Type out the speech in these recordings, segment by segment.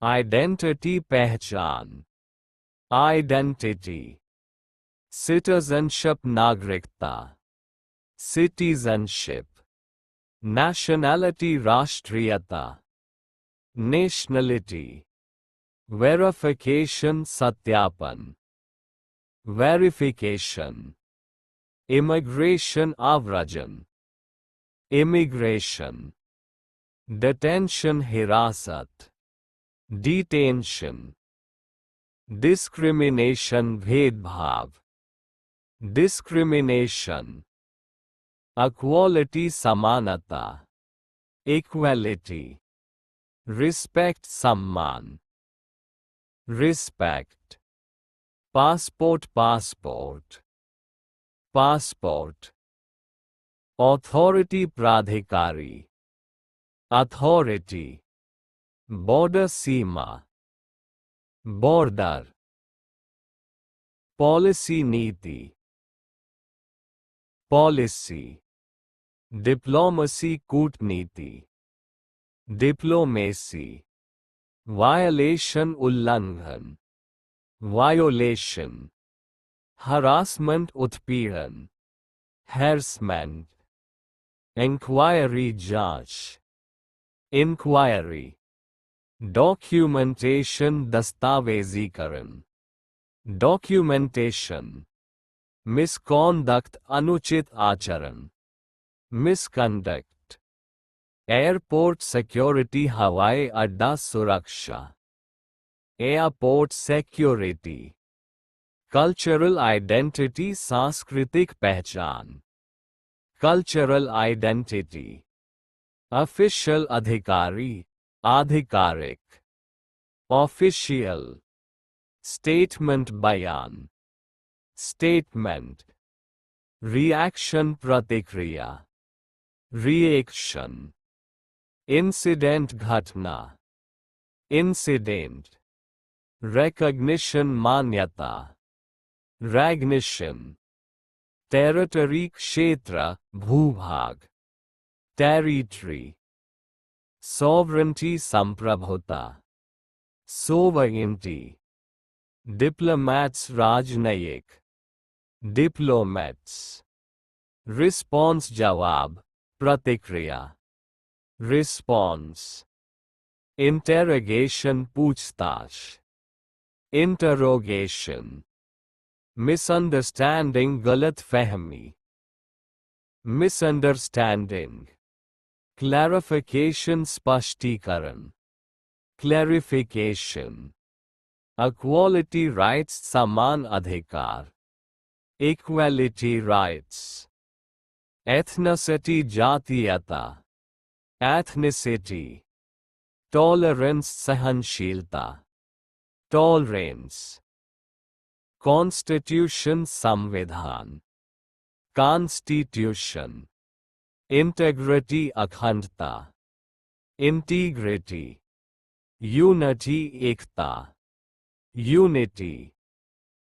Identity पहचान, identity. Citizenship नागरिकता, citizenship. Nationality राष्ट्रीयता, nationality. Verification सत्यापन, verification. Immigration आव्रजन, immigration. Detention हिरासत, detention. Discrimination भेदभाव, discrimination. Equality समानता, equality. Respect सम्मान, respect. Passport passport, passport. Authority प्राधिकारी, authority. Border सीमा, border. Policy नीति, policy. Diplomacy कूटनीति, diplomacy. Violation उल्लंघन, violation. Harassment उत्पीड़न, harassment. Inquiry जांच, inquiry. Documentation दस्तावेजीकरण, documentation. Misconduct अनुचित आचरण, misconduct. Airport security हवाई अड्डा सुरक्षा, airport security. Cultural identity सांस्कृतिक पहचान, cultural identity. Official अधिकारी, आधिकारिक, official. Statement बयान, statement. Reaction प्रतिक्रिया, reaction. Incident घटना, incident. Recognition मान्यता, recognition. Territory क्षेत्र, भूभाग, territory. Sovereignty संप्रभुता, sovereignty. Diplomats राजनयिक, diplomats. Response जवाब, प्रतिक्रिया, response. Interrogation पूछताछ, interrogation. Misunderstanding गलतफहमी, misunderstanding. Clarification स्पष्टीकरण, clarification. Equality rights समान अधिकार, equality rights. Ethnicity जातीयता, ethnicity. Tolerance सहनशीलता, tolerance. Constitution संविधान, constitution. Integrity अखंडता, integrity. Unity एकता, unity.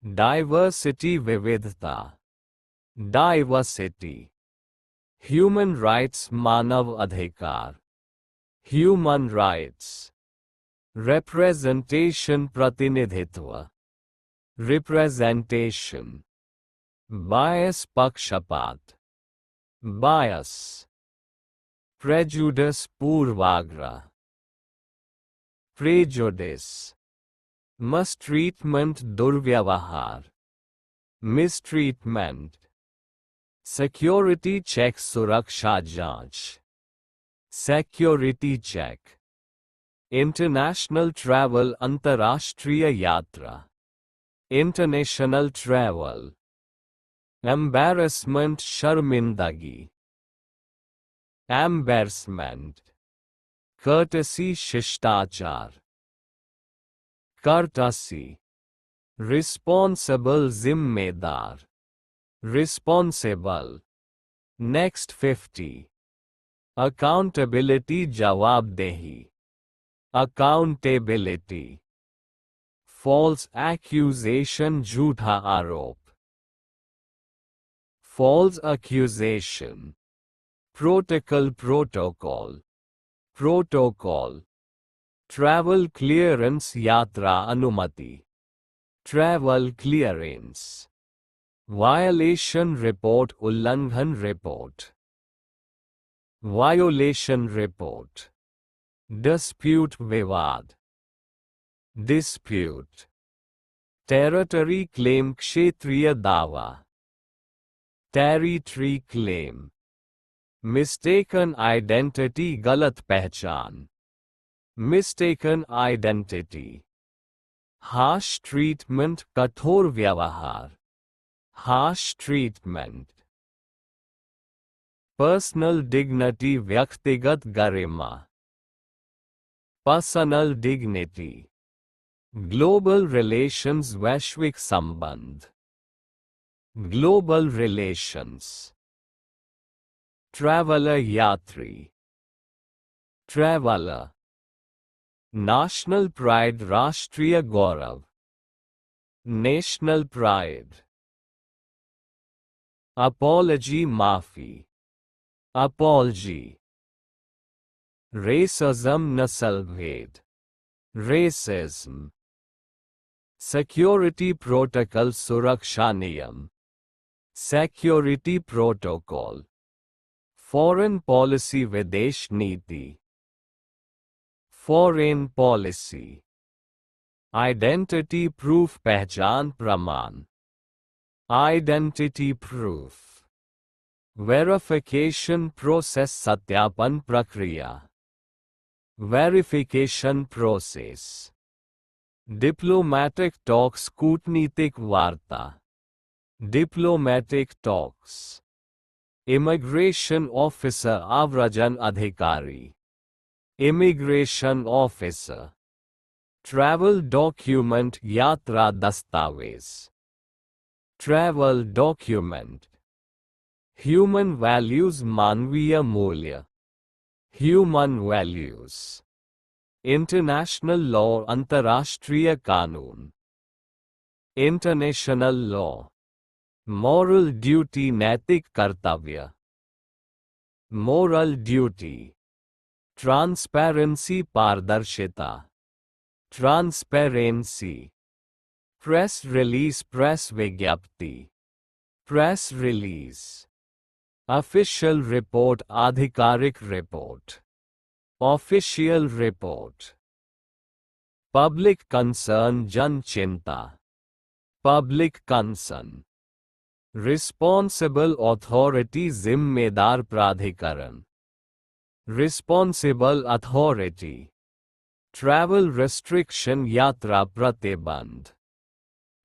Diversity विविधता, diversity. Human rights मानव अधिकार, human rights. Representation प्रतिनिधित्व, representation. Bias पक्षपात, bias. Prejudice पूर्वाग्रह, prejudice. Mistreatment दुर्व्यवहार, mistreatment. Security check सुरक्षा जांच, security check. International travel अंतर्राष्ट्रीय यात्रा, international travel. Embarrassment शर्मिंदगी, embarrassment. Courtesy शिष्टाचार, courtesy. Responsible जिम्मेदार, responsible. Next 50. Accountability जवाबदेही, accountability. False accusation झूठा आरोप, false accusation. Protocol protocol, protocol. Travel clearance यात्रा अनुमति, ट्रैवल क्लियरेंस। वायलेशन रिपोर्ट उल्लंघन रिपोर्ट, वायोलेशन रिपोर्ट। डिस्प्यूट विवाद, डिस्प्यूट। टेरिटरी क्लेम क्षेत्रीय दावा, टेरिटरी क्लेम। मिस्टेकन आइडेंटिटी गलत पहचान, मिस्टेकन आइडेंटिटी। हार्श ट्रीटमेंट कठोर व्यवहार, हार्श ट्रीटमेंट। पर्सनल डिग्निटी व्यक्तिगत गरिमा, पर्सनल डिग्निटी। ग्लोबल रिलेशंस वैश्विक संबंध, ग्लोबल रिलेशंस। ट्रैवलर यात्री, ट्रैवलर। नेशनल प्राइड राष्ट्रीय गौरव, नेशनल प्राइड। अपॉलजी माफी, अपॉलजी। रेसिज्म नस्लभेद, रेसिज्म। सिक्योरिटी प्रोटोकॉल सुरक्षा नियम, सिक्योरिटी प्रोटोकॉल। फॉरेन पॉलिसी विदेश नीति, फॉरेन पॉलिसी। आइडेंटिटी प्रूफ पहचान प्रमाण, आइडेंटिटी प्रूफ। वेरिफिकेशन प्रोसेस सत्यापन प्रक्रिया, वेरिफिकेशन प्रोसेस। डिप्लोमैटिक टॉक्स कूटनीतिक वार्ता, डिप्लोमैटिक टॉक्स। इमिग्रेशन ऑफिसर आव्रजन अधिकारी, इमिग्रेशन ऑफिसर। ट्रैवल डॉक्यूमेंट यात्रा दस्तावेज, ट्रैवल डॉक्यूमेंट। ह्यूमन वैल्यूज मानवीय मूल्य, ह्यूमन वैल्यूज। इंटरनेशनल लॉ अंतर्राष्ट्रीय कानून, इंटरनेशनल लॉ। मॉरल ड्यूटी नैतिक कर्तव्य, मोरल ड्यूटी। ट्रांसपेरेंसी पारदर्शिता, ट्रांसपेरेंसी। प्रेस रिलीज प्रेस विज्ञप्ति, प्रेस रिलीज। ऑफिशियल रिपोर्ट आधिकारिक report, official report. Public concern जन चिंता, पब्लिक कंसर्न। रिस्पॉन्सिबल अथॉरिटी जिम्मेदार प्राधिकरण, रिस्पॉन्सिबल अथॉरिटी। ट्रैवल रेस्ट्रिक्शन यात्रा प्रतिबंध,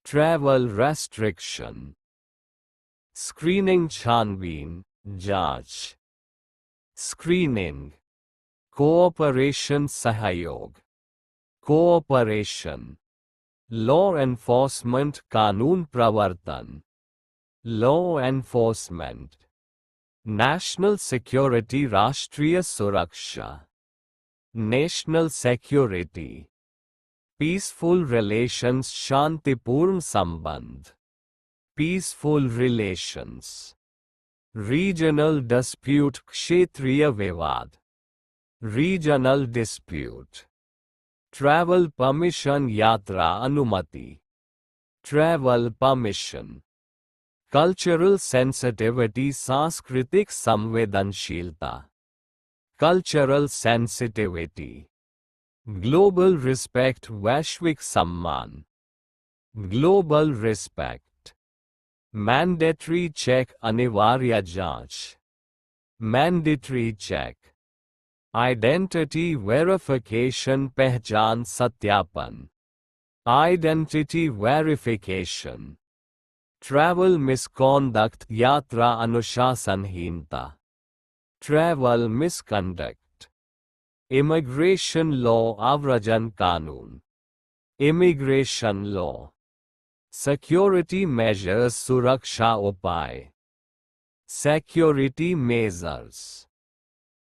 ट्रैवल रेस्ट्रिक्शन। स्क्रीनिंग छानबीन जांच, स्क्रीनिंग। कोऑपरेशन सहयोग, कोऑपरेशन। लॉ एनफोर्समेंट कानून प्रवर्तन, लॉ एनफोर्समेंट। नेशनल सिक्योरिटी राष्ट्रीय सुरक्षा, नेशनल सिक्योरिटी। पीसफुल रिलेशंस शांतिपूर्ण संबंध, पीसफुल रिलेशंस। रीजनल डिस्प्यूट क्षेत्रीय विवाद, रीजनल डिस्प्यूट। ट्रैवल परमिशन यात्रा अनुमति, ट्रैवल परमिशन। कल्चरल सेंसिटिविटी सांस्कृतिक संवेदनशीलता, कल्चरल सेंसिटिविटी। ग्लोबल रिस्पेक्ट वैश्विक सम्मान, ग्लोबल रिस्पेक्ट। मैंडेटरी चेक अनिवार्य जांच, मैंडेटरी चेक। आइडेंटिटी वेरिफिकेशन पहचान सत्यापन, आइडेंटिटी वेरिफिकेशन। ट्रैवल मिसकॉन्डक्ट यात्रा अनुशासनहीनता, ट्रैवल मिसकंडक्ट। इमिग्रेशन लॉ आव्रजन कानून, इमिग्रेशन लॉ। सिक्योरिटी मेजर्स सुरक्षा उपाय, सिक्योरिटी मेजर्स।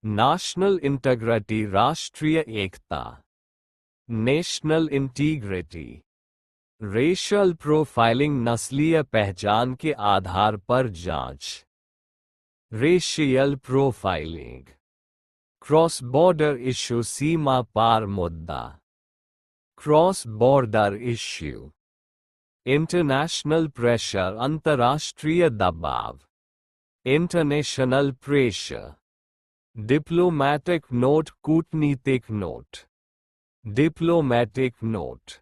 नेशनल इंटीग्रिटी राष्ट्रीय एकता, नेशनल इंटीग्रिटी। रेशियल प्रोफाइलिंग नस्लीय पहचान के आधार पर जांच, racial profiling. Cross border issue सीमा पार मुद्दा, cross border issue, international pressure अंतर्राष्ट्रीय दबाव, इंटरनेशनल प्रेशर, डिप्लोमैटिक नोट कूटनीतिक नोट, डिप्लोमैटिक नोट।